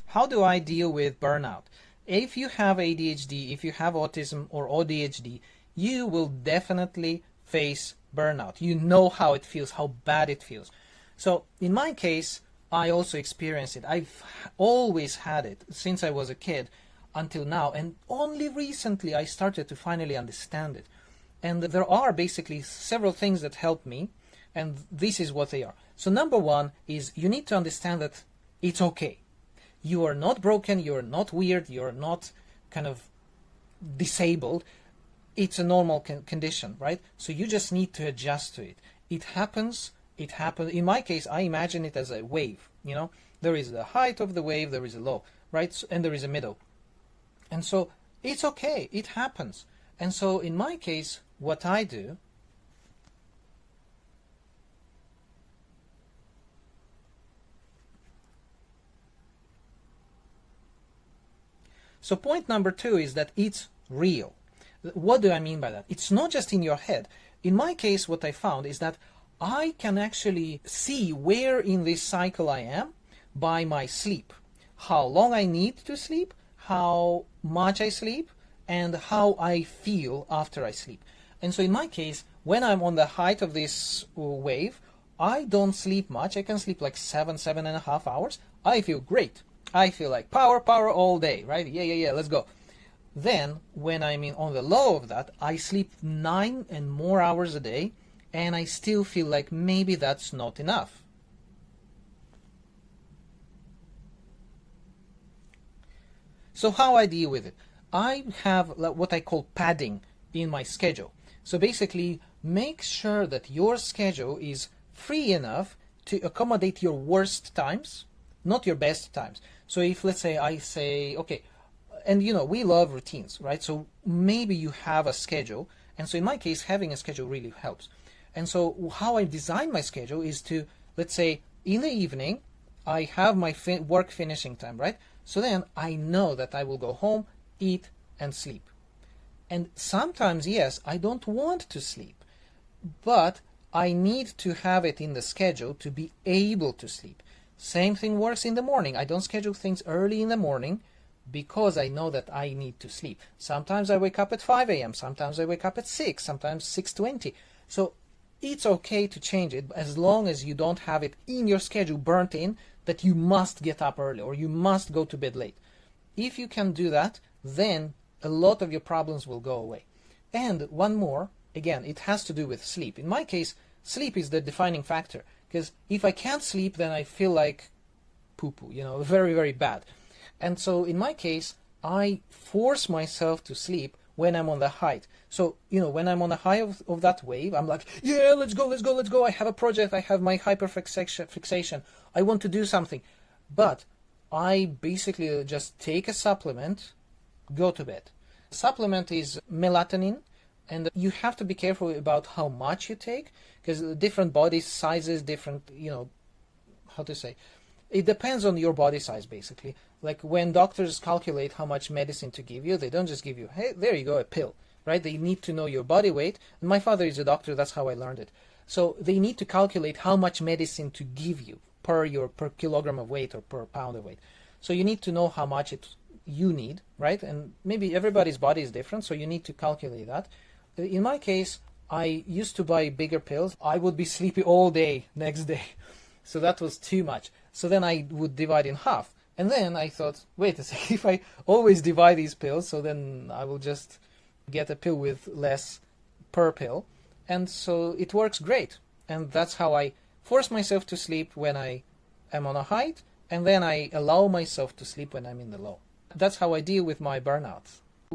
How do I deal with burnout? If you have ADHD, if you have autism or AuDHD, you will definitely face burnout. You know how it feels, how bad it feels. So in my case, I also experienced it. I've always had it since I was a kid until now, and only recently I started to finally understand it. And there are basically several things that help me, and this is what they are. So number one is you need to understand that it's okay. You are not broken, you're not weird, you're not kind of disabled. It's a normal condition, right? So you just need to adjust to it. It happens. In my case, I imagine it as a wave, you know? There is the height of the wave, there is a low, right? And there is a middle. And so it's okay, it happens. And so in my case, what I do So point number two is that it's real. What do I mean by that? It's not just in your head. In my case, what I found is that I can actually see where in this cycle I am by my sleep. How long I need to sleep, how much I sleep, and how I feel after I sleep. And so in my case, when I'm on the height of this wave, I don't sleep much. I can sleep like 7.5 hours. I feel great. I feel like power all day, right? Yeah, let's go. Then, when I'm on the low of that, I sleep 9 and more hours a day, and I still feel like maybe that's not enough. So how I deal with it? I have what I call padding in my schedule. So basically, make sure that your schedule is free enough to accommodate your worst times, not your best times. So if, let's say, I say, okay, and you know, we love routines, right? So maybe you have a schedule. And so in my case, having a schedule really helps. And so how I design my schedule is to, let's say, in the evening, I have my work finishing time, right? So then I know that I will go home, eat, and sleep. And sometimes, yes, I don't want to sleep, but I need to have it in the schedule to be able to sleep. Same thing works in the morning. I don't schedule things early in the morning because I know that I need to sleep. Sometimes I wake up at 5 a.m., sometimes I wake up at 6, sometimes 6:20. So it's okay to change it as long as you don't have it in your schedule burnt in that you must get up early or you must go to bed late. If you can do that, then a lot of your problems will go away. And one more, again, it has to do with sleep. In my case, sleep is the defining factor. Because if I can't sleep, then I feel like poo-poo, you know, very, very bad. And so in my case, I force myself to sleep when I'm on the height. So, you know, when I'm on the high of that wave, I'm like, yeah, let's go. I have a project. I have my hyperfixation. I want to do something. But I basically just take a supplement, go to bed. Supplement is melatonin. And you have to be careful about how much you take, because different body sizes, different, you know, how to say, it depends on your body size, basically. Like when doctors calculate how much medicine to give you, they don't just give you, hey, there you go, a pill, right? They need to know your body weight. And my father is a doctor, that's how I learned it. So they need to calculate how much medicine to give you per kilogram of weight or per pound of weight. So you need to know how much you need, right? And maybe everybody's body is different, so you need to calculate that. In my case, I used to buy bigger pills. I would be sleepy all day next day. So that was too much. So then I would divide in half. And then I thought, wait a second, if I always divide these pills, so then I will just get a pill with less per pill. And so it works great. And that's how I force myself to sleep when I am on a height, and then I allow myself to sleep when I'm in the low. That's how I deal with my burnouts.